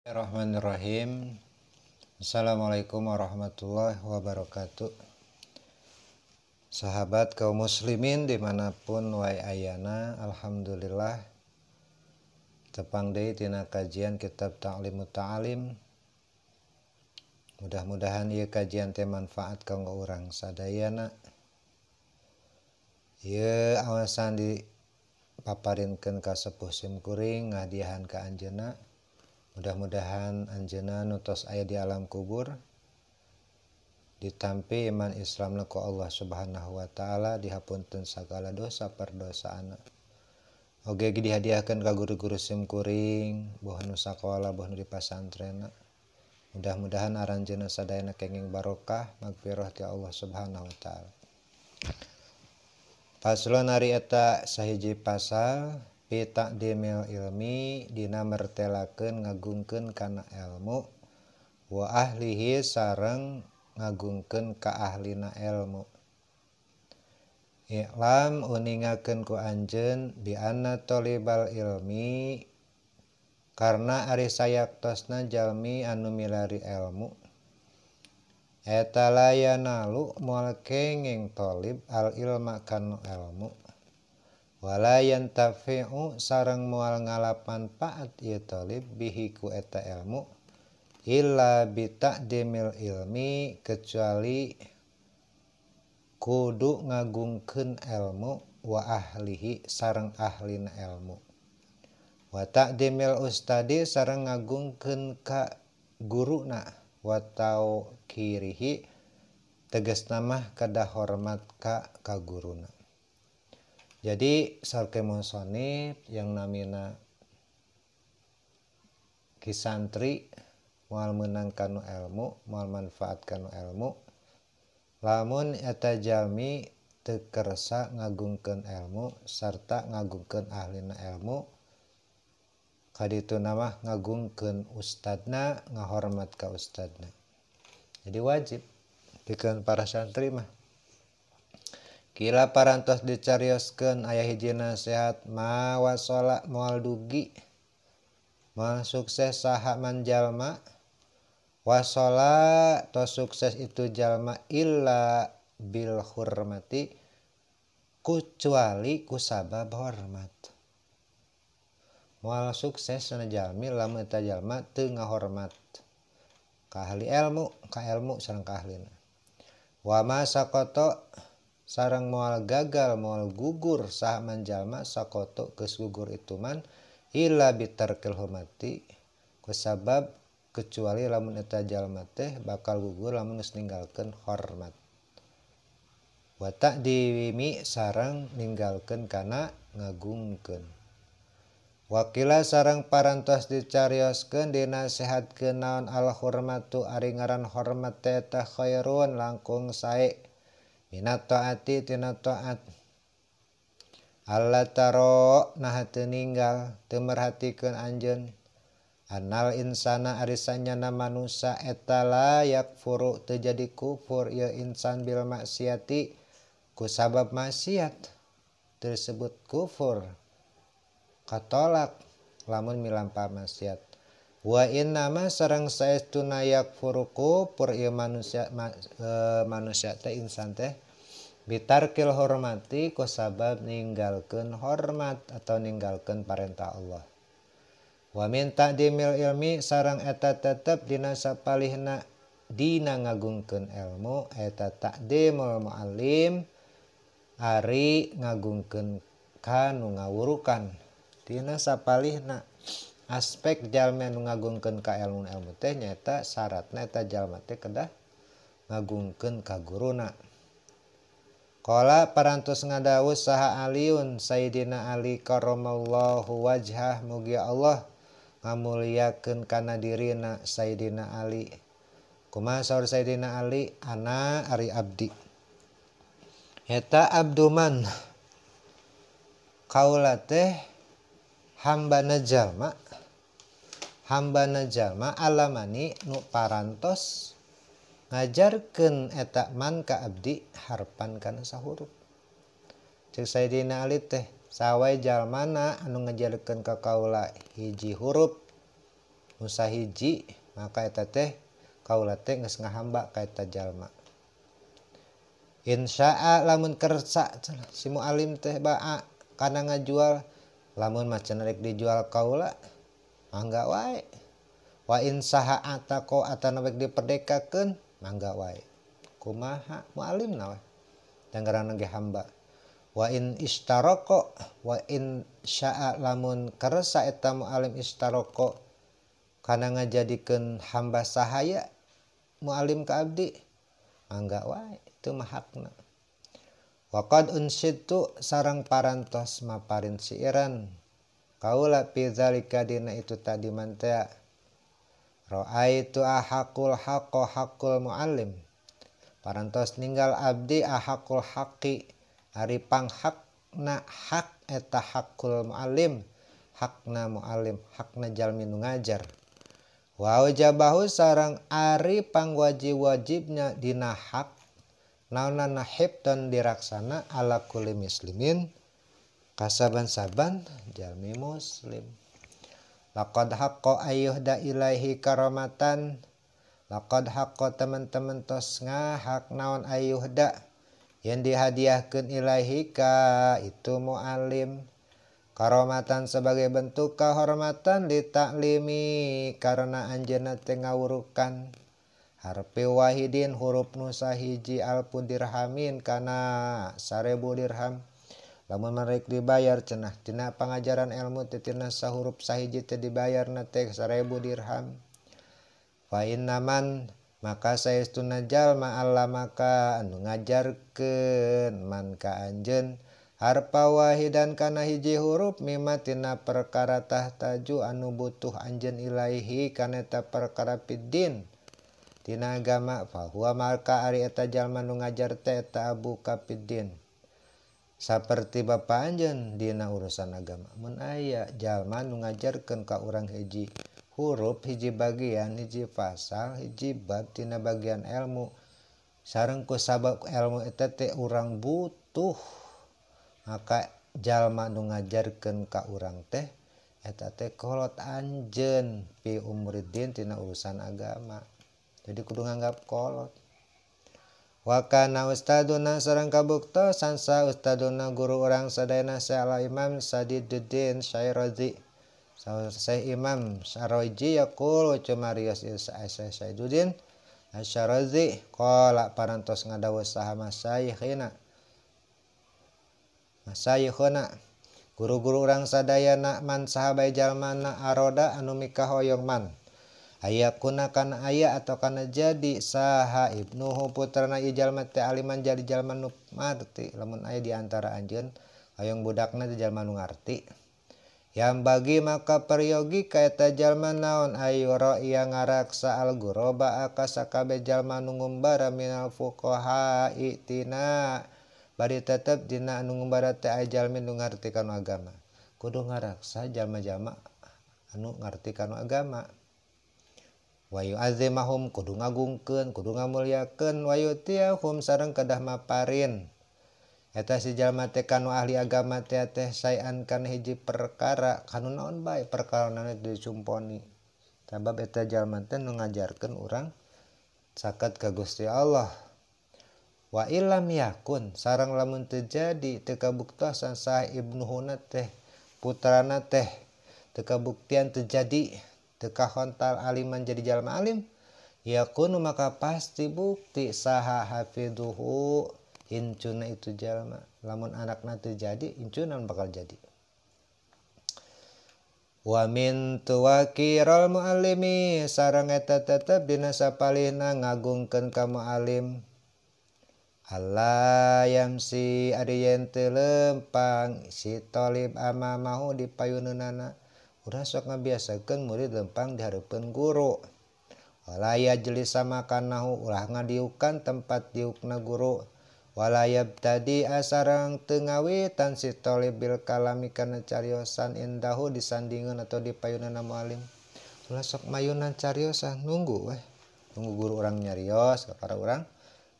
Bismillahirrahmanirrahim. Assalamualaikum warahmatullahi wabarakatuh. Sahabat kaum muslimin dimanapun wae ayana, alhamdulillah tepang deui tina kajian kitab Ta'limut Ta'alim. Mudah-mudahan ieu kajian teh manfaat kanggo urang sadayana. Ieu awasan dipaparinkeun ka sepuh simkuring ngahadiahan ka anjeunna. Mudah-mudahan anjeunna nutos aya di alam kubur ditampi iman Islamna ku Allah Subhanahu wa taala, dihapunten sagala dosa perdosaana. Oge dihadiahkeun ka guru-guru simkuring, boh nu sakola boh nu di pasantrenna. Mudah-mudahan aranjeunna sadayana kenging barokah magfirah ti Allah Subhanahu wa taala. Paslon ari eta sahiji pasal fi taqdimil ilmi dina mertelakeun ngagungkeun kana ilmu wa ahlihi sareng ngagungkeun ka ahlina ilmu. I'lam uningakeun ku anjeun bi anna talibal ilmi karna ari sayaktosna jalmi anu milari ilmu eta layanalu moal kenging talib al ilma kana ilmu wala yantafi'u sareng moal ngalapan paat ieu talib bihi ku eta ilmu illa bi taqdimil ilmi kecuali kudu ngagungkeun ilmu wa ahlihi sareng ahlina ilmu wa taqdimil ustadi sareng ngagungkeun ka guruna wa tauqirihi tegasna mah kada hormat ka guruna. Jadi sareng musonif yang namina kisantri moal meunang kanu ilmu, moal manfaat kanu ilmu, lamun eta jalmi teu kersa ngagungkeun ilmu sarta ngagungkeun ahlina ilmu, kadituna mah ngagungkeun ustadna, ngahormat ka ustadna. Jadi wajib pikeun para santri mah kila parantos dicarioskeun aya hiji nasihat ma wasala moal dugi moal sukses saha man jalma wasala to sukses itu jalma illa bil hurmati kecuali ku sabab hormat. Moal sukses sana jalmi lamun eta jalma teu ngahormat ka ahli ilmu, ka ilmu sareng ka ahlina. Wa ma sakoto sareng moal gagal moal gugur saha man jalma sakoto geus gugur itu man illa bitarkil hurmati kusabab kecuali lamun eta jalma teh bakal gugur lamun geus ninggalkeun hormat. Wa taqdimi sareng ninggalkeun kana ngagungkeun. Wakila sareng parantos dicarioskeun dinasehatkeun naon al hurmatu ari ngaran hormat teh eta khairun langkung sae minat taati tina taat Allah taro nah teu ninggal teu merhatikeun anjeun annal insana ari sanyana manusia eta la yakfuru teu jadi kufur ieu insan bil maksiati ku sabab maksiat tersebut kufur katolak lamun milampa maksiat wa innama sareng saestuna yakfuru kufur ieu manusia teh insan teh bitarkil hormati ku sabab ninggalkeun hormat atau ninggalkeun parentah Allah. Wa min taqdimil ilmi sareng eta tetep dina sapalihna dina ngagungkeun ilmu eta taqdimul muallim ari ngagungkeun kanu ngawurukan dina sapalihna aspek jalmi anu ngagungkeun ka ilmu teh nyaeta syaratna eta jalma teh kedah ngagungkeun ka guruna. Qala parantos ngadawuh saha Aliun Sayyidina Ali karramallahu wajhah mugi Allah ngamuliakeun kana dirina Sayyidina Ali. Kumaha saur Sayyidina Ali ana ari abdi. Eta abduman kaula teh hambana jalma alamani nu parantos ngajarkeun eta man ka abdi harpan kana sahuruf. Ceuk Sayyidina Ali teh sawae jalmana anu ngajarkeun ka kaula hiji huruf nu sahiji maka eta teh kaula teh geus ngahamba ka eta jalma. Insya'a lamun kersa si muallim teh ba'a kana ngajual, lamun mah cenah rek dijual kaula mangga wae. Wa insaha atako atana rek diperdekakeun mangga wae. Kumaha muallimna we danggarana ge hamba. Wa in istaroko wa in sya'a lamun kersa eta muallim istaroko kana ngajadikeun hamba sahaya muallim ka abdi mangga wae itu mah hakna. Wa qad unsitu sareng parantos maparin siiran kaula fi zalika dina itu tadi mantea ra'aitu ahaqul haqqul muallim parantos ninggal abdi ahaqul haqqi ari panghakna hak eta haqqul muallim hakna muallim hakna jalmi nu ngajar. Wa wajabahu sareng ari pangwajib-wajibnya dina hak naonna hibdan diraksana ala kulli muslimin kasaban-saban jalmi muslim. Laqad haqqa ayyuhda ilaihi karamatan laqad haqqa teman-teman tos ngahak naon ayyuhda yang dihadiahkeun ilaihi ka itu muallim karamatan sebagai bentuk kehormatan li taklimi karena anjeunna teh ngawurukan harfi wahidin huruf nu sahiji alfu dirhamin kana 1000 dirham. Lamun merek dibayar cenah tina pangajaran ilmu teh tina sahuruf sahiji teh dibayarna teh 1000 dirham. Fa innaman maka saestuna jalma Allah maka anu ngajarkeun man ka anjeun harfa wahidan kana hiji huruf mimma tina perkara tahtaju anu butuh anjeun ilaihi kana eta perkara fiddin tina agama fa huwa maka ari eta jalma nu ngajar teh eta abu kafiddin saperti bapa anjeun dina urusan agama. Mun aya jalma nu ngajarkeun ka urang hiji huruf hiji bagian hiji pasal hiji bab tina bagian ilmu sareng ku sabab ilmu eta teh urang butuh maka jalma nu ngajarkeun ka urang teh eta teh kolot anjeun fi umuriddin tina urusan agama. Jadi kudu nganggap kolot. Wa kana ustaduna sareng kabuktosan sa ustaduna guru urang sadayana Syekh Imam Sadiduddin Syarazi. Syekh Imam Syarazi yaqul cumarios Syekh Sadiduddin Syarazi qala parantos ngadawuh saha masaykhina guru-guru urang sadayana man sahabai jalmana aroda anu mikah hoyong man ayakuna kana aya atau kana jadi saha ibnuhu putrana ieu jalma teh aliman jadi jalma nu marti lamun aya di antara anjeun hoyong budakna teh jalma nu ngarti yang bagi maka peryogi ka eta jalma naon ayura ia ngaraksa al guroba aka sakabe jalma nu ngumbara minal fuqaha tina bari tetep dina anu ngumbara teh aya jalmi nu ngarti kanu agama kudu ngaraksa jalma-jalma anu ngarti kanu agama. Wa yu'azzimahum kudu ngagungkeun kudu ngamulyakeun wa yutiyahum sareng kedah maparin eta si jalma teh kanu ahli agama teh saean kana hiji perkara kanu naon bae perkara na dicumponi sabab eta jalma teh nu ngajarkeun urang sakat ka Gusti Allah. Wa illam yakun sareng lamun teu jadi teu kabuktosan sah ibnuhuna teh putrana teh teu kabuktian teu jadi teu kahontal aliman jadi jalma alim yakunu maka pasti bukti saha hafiduhu incuna itu jalma lamun anakna teu jadi incunan bakal jadi. Wa min tuwaqirul muallimi sareng eta tetep dina sapalihna ngagungkeun ka muallim Allah yamsi ari yen teu lempang si talib amamahu di payuneunana urang sok ngabiasakeun murid lempang di hareupeun guru. Wala yajlis samakanahu ulah ngadiukan tempat diukna guru. Wala yabtadi asarang teu ngawitan si talib bil kalami kana cariosan indahu disandingeun atau di payuneunna muallim. Ulah sok mayunan cariosan nunggu nunggu guru urang nyarios ka para urang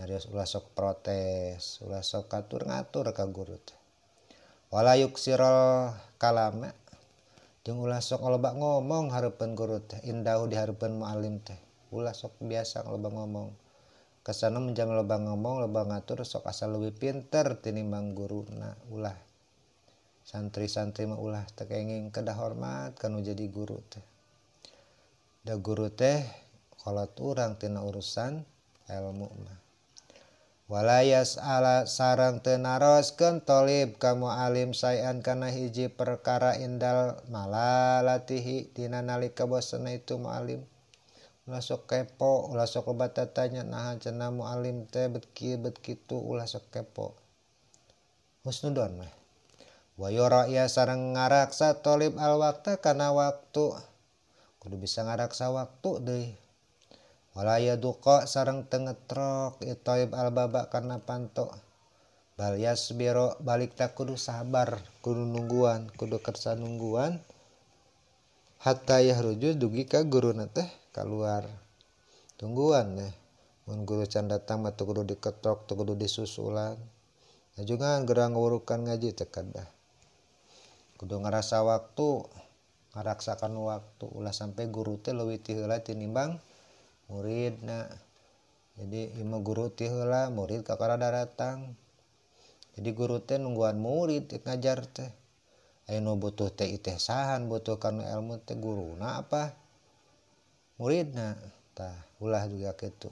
nyarios ulah sok protes ulah sok katur ngatur ka guru teh. Wala yuksirul kalama jeung ulah sok loba ngomong hareupeun guru teh indahu di hareupeun muallim teh ulah sok biasa loba ngomong kesana menjang loba ngomong loba ngatur sok asa leuwih pinter tinimbang guruna ulah santri-santri mah ulah teu kenging kedah hormat kanu jadi guru teh da guru teh kolot urang tina urusan ilmu mah walayas ala sareng teu naroskeun tolib ka muallim sayan kana hiji perkara indal malalatihi dina nalika bosenna itu muallim ulah sok kepo ulah sok loba tatanya naha cenah muallim teh bet kieu bet kitu ulah sok kepo husnudon mah wa yara ya sareng ngaraksa tolib al waqta kana waktu kudu bisa ngaraksa waktu deui wala yaduqa sareng teu ngetrok itoib al baba kana panto bal yasbiro balik tak kudu sabar kudu nungguan kudu kersa nungguan hatta yahruju dugi ka guruna teh kaluar tungguan deh mun guru can datang mah teu kudu diketok teu kudu disusulan ajugan gerang ngurukan ngaji teh kadah kudu ngarasa waktu ngaraksakan waktu ulah sampai guru teh leuwih ti heula tinimbang muridna jadi imah guru ti heula murid kakarada datang jadi guru teh nungguan murid ngajar teh aya nu butuh teh iteh sahan butuh kana ilmu teh guruna apa muridna tah ulah juga kitu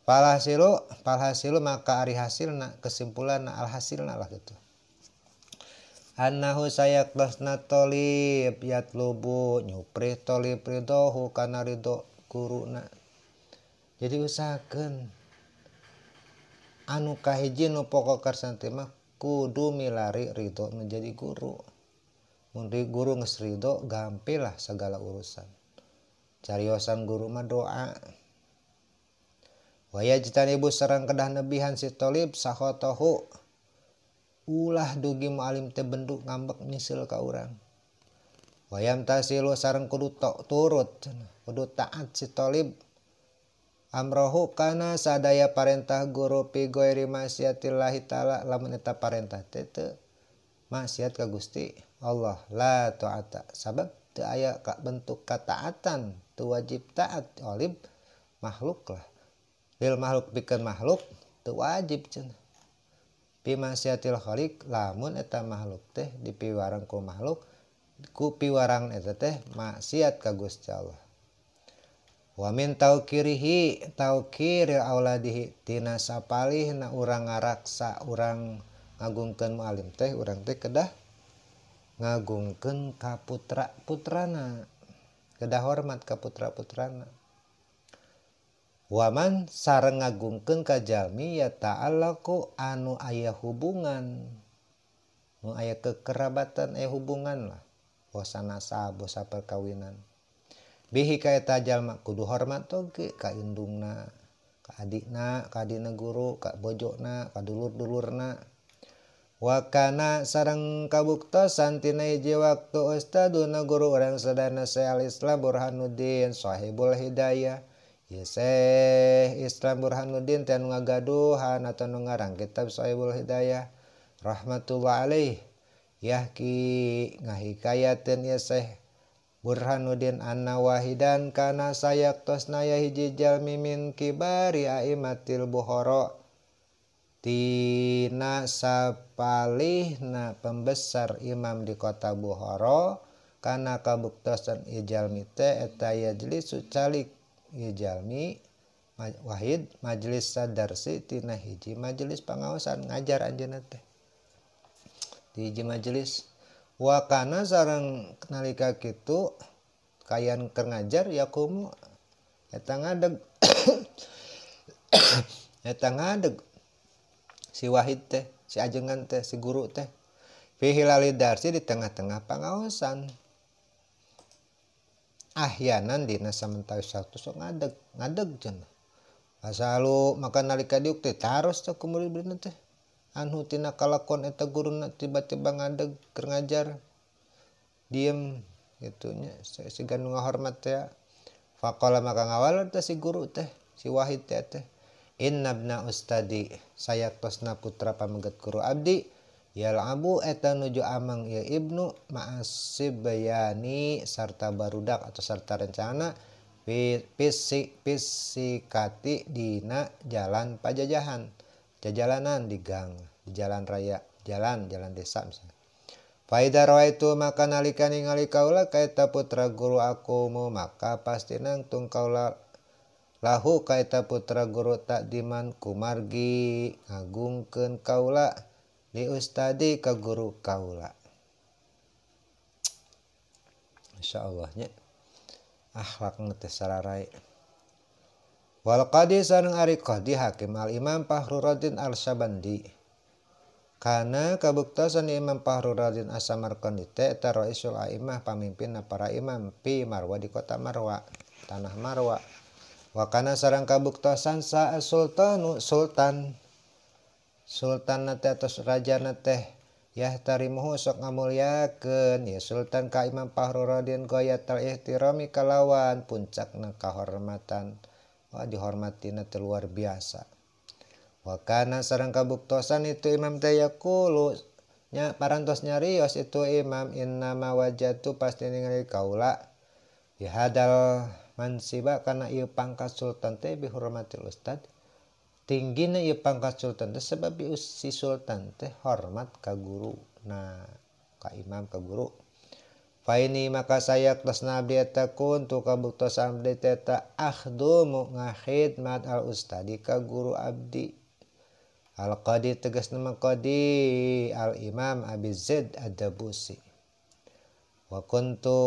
palhasilu maka ari hasilna kesimpulanna alhasilna lah kitu annahu sayaqlasna tolib yatlubu nyuprih tolib ridohu kana ridho guruna jadi usahakeun anu kahiji nu pokok karsana teh mah kudu milari ridho menjadi guru mun guru geus ridho gampil lah segala urusan cariosan guru mah doa wa yajtanibu sareng kedah nebihan si tolib sahotohu ulah dugi muallim teh benduk ngambek nyeuseul ka urang wayam tasilu sareng kudu turut kudu taat si tolib amrohu kana sadaya parentah guru pi ghairi maksiatillahi taala lamun eta parentah teh teu maksiat ka Gusti Allah la taata sabab teu aya ka bentuk kataatan teu wajib taat olib makhluk lah lil makhluk pikeun makhluk teu wajib cenah pi maksiatil khaliq lamun eta makhluk teh dipiwarang ku makhluk ku piwarang eta teh maksiat ka Gusti Allah wa min taukiril auladihi tina sapalihna urang ngaraksa urang ngagungkeun muallim teh urang teh kedah ngagungkeun ka putra-putrana kedah hormat ka putra-putrana waman sareng ngagungkeun ka jalmi ya ta'allaqu anu aya hubungan nu aya kekerabatan hubungan lah bosa nasab bosa perkawinan bihi ka eta jalma kudu hormat oge ka indungna ka adikna ka adina guru ka bojona ka dulur-dulurna wa kana sareng kabuktosan tina hiji waktu ustaduna guru urang sadana Syekh Islam Burhanuddin Shahibul Hidayah ieu Syekh Islam Burhanuddin teh anu ngagaduhan atawa nu ngarang kitab Shahibul Hidayah rahmatullah alaih yahki ngahikayateun ieu Syekh Burhanuddin anna wahidan kana sayaktosna ya hiji jalmi min kibari aimatil bukhara tina sapalihna pembesar imam di kota Bukhara kana kabuktosan ijalmi teh eta yajlisu calik ijalmi wahid majelis sadarsi tina hiji majelis pangaosan ngajar anjeunna teh di hiji majelis wa kana sareng nalika kitu kayan keur ngajar yakumu eta ngadeg eta ngadeg si wahid teh si ajengan teh si guru teh fi hilali darsi di tengah-tengah pangaosan ahyanan dina samantawis waktu sok ngadeg cenah asalu maka nalika diuk teh taros teh ku murid-muridna teh anu tina kalakon eta guruna tiba-tiba ngadeg keur ngajar diem gitu nya siga nu ngahormat teh faqala maka ngawalor teh si guru teh si wahid teh inna ibna ustadi sayaktosna putra pamengget guru abdi yal'abu eta nuju amang ya ibnu ma'asib bayani sarta barudak atau sarta rencana pisikati dina jalan pajajahan jajalanan di gang di jalan raya jalan desa misalnya. Faida rawaitu maka nalika ningali kaula kaita putra guru aku mu maka pasti nangtung kaula lahu kaita putra guru takdiman kumargi ngagungkeun kaula li ustadi ka guru kaula. Insyaallah nya akhlak teh sararai. Wal qadi sareng ari qadi hakim al imam Fakhruddin al-Syabandi kana kabuktosan Imam Fakhruddin as-Samarqandi teh eta raisul a'immah pamimpinna para imam pi Marwa di kota Marwa tanah Marwa. Wa kana sareng kabuktosan sa sultanu sultan nate atau raja nate yahtarimuhu sok ngamulyakeun ya sultan ka Imam Fakhruddin ghayatul ihtirami kalawan puncakna kahormatan dihormatina teh luar biasa. Wa kana sareng kabuktosan itu imam teh yaqulu nya parantos nyarios itu imam innama wajatu pasti ningali kaula bihadal mansiba kana ieu pangkat sultan teh bihormatil ustad tinggina ieu pangkat sultan teh sebab si sultan teh hormat ka guru nah ka imam ka guru. Faini maka saya kelasna abdi eta kuntu kabuktosan abdi eta akhdumu ngahidmat al ustadi ka guru abdi. Al qadi tegasna qadi al imam Abi Zaid ad-Dabusi. Wa kuntu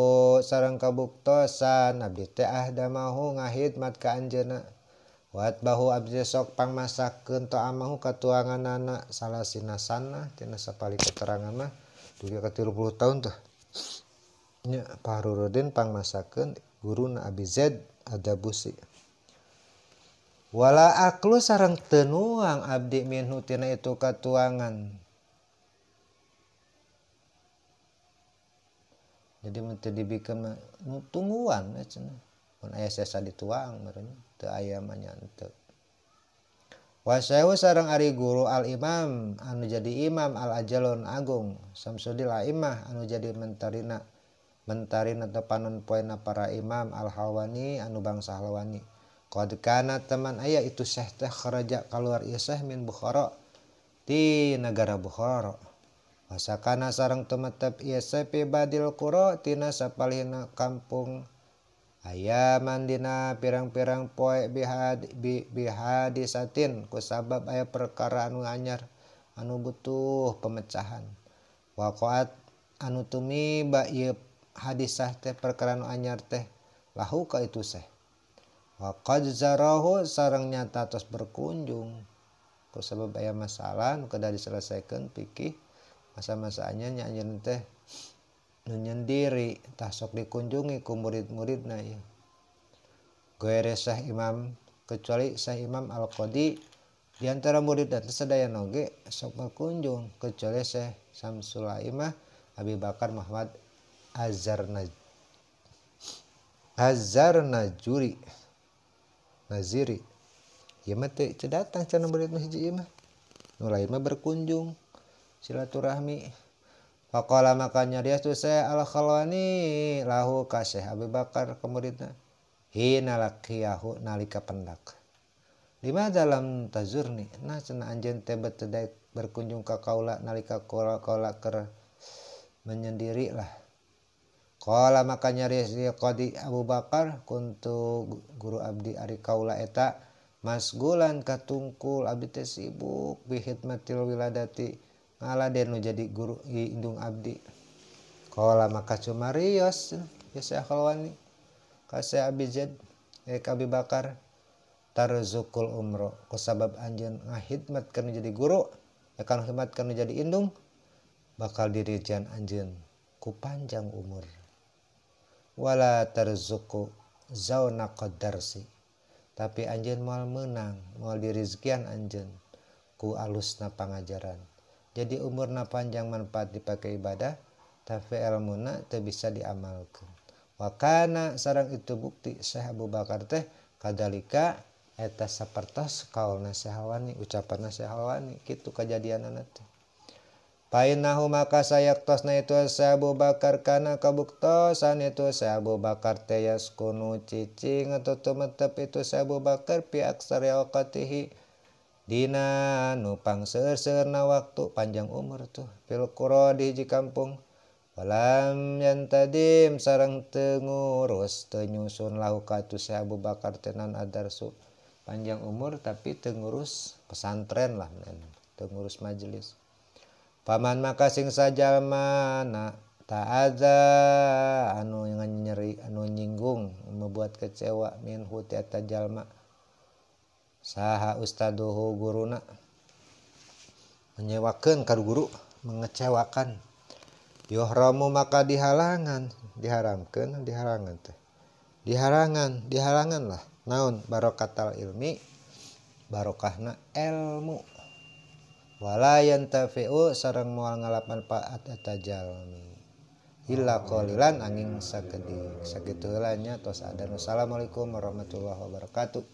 sareng kabuktosan abdi teh ahdamahu ngahidmat ka anjeunna. Wa atbahu abdi sok pangmasakeun to amahu ka tuanganana salasina sana tina sapali keterangan mah dugi ka 30 tahun tuh. Nya Fakhruddin pangmasakeun guruna Abi Zaid ad-Dabusi. Wala aklu sareng teu nuang abdi minhu tina itu katuangan. Jadi mun teu dibikeun mah tungguan cenah. Mun aya sesa dituang meureun teu aya mah nya henteu. Wa saehu sareng ari guru al imam anu jadi imam al ajalun agung Samsudil a'immah anu jadi mentarina tepanon poena para imam al-Halwani anu bangsa Halwani. Qad kana teman aya itu syekh teh kharaja kaluar ieu syekh min Bukhara ti negara Bukhara. Wasakana sareng tumetep ieu syekh pi badil qura tina sapalihna kampung aya mandina pirang-pirang poe bihadisatin kusabab aya perkara anu anyar anu butuh pemecahan. Waqaat anu tumiba ieu hadisah teh perkara anu anyar teh lahu ka itu syekh. Wa qad zarahu sareng nyata tos berkunjung kusabab aya masalah nu kada diselesaikeun pikih masa-masanya nya anjeun teh nu nyendiri tah sok dikunjungi ku murid-muridna ieu. Goere Syekh Imam kecuali Syekh Imam Al-Qadi di antara murid dan sadayana oge sok berkunjung kecuali Syekh Samsul A'immah Abi Bakar Muhammad Naziri ieu mah teu datang cenah murid nu hiji ieu mah nu lain mah berkunjung silaturahmi. Faqala maka nyarios tu Syekh Al-Khalwani lahu ka Syekh Abi Bakar ka muridna hina laqiyahu nalika pendak. Lima dalam tazurni nah cenah anjeun teh teu berkunjung ka kaula nalika kaula keur menyendiri lah. Qala maka nyarios ieu Qadi Abu Bakar kuntu guru abdi ari kaula eta masgulan katungkul abdi teh sibuk bi khidmatil wiladati ngaladen nu jadi guru indung abdi. Qala maka cumarios ya Syekh Khalwani ka Syekh Abi Zaid ka Abi Bakar tarzukul umro kusabab anjeun ngahidmat kana jadi guru akan khidmat kana jadi indung bakal dirijan anjeun ku panjang umur. Wala tarzuku zauna qadarsi tapi anjeun moal meunang moal dirizkian anjeun ku alusna pangajaran jadi umurna panjang manfaat dipake ibadah tapi ilmuna teu bisa diamalkeun. Wa kana sareng itu bukti Syekh Abu Bakar teh kadalika eta sapertos kaulna Syekh Halwani ucapanna Syekh Halwani kitu kajadianana teh. Painahu maka sayaktosna itu sa Abu Bakar kana kabuktosan itu sa Abu Bakar teh yaskunu cicing atau tumetep itu sa Abu Bakar pi aksari awqatihi dina nu pangseurna waktu panjang umur tuh fil qura di hiji kampung walam yantadim sareng teu ngurus teu nyusun lahu ka tu sa Abu Bakar tenan adarsu panjang umur tapi teu ngurus pesantren lah teu ngurus majelis. Paman maka sing sajalmana ta'adza anu nyeri anu nyinggung membuat kecewa minhu ti eta jalma saha ustaduhu guruna menyewakeun ka guru mengecewakan yuhramu maka dihalangan teh diharangan lah naon barokatal ilmi barokahna ilmu wala yantafi'u sareng moal ngalap manfaat eta jalmi illa qalilan angin sakedik sakitu heula nya tos ada. Assalamualaikum warahmatullahi wabarakatuh.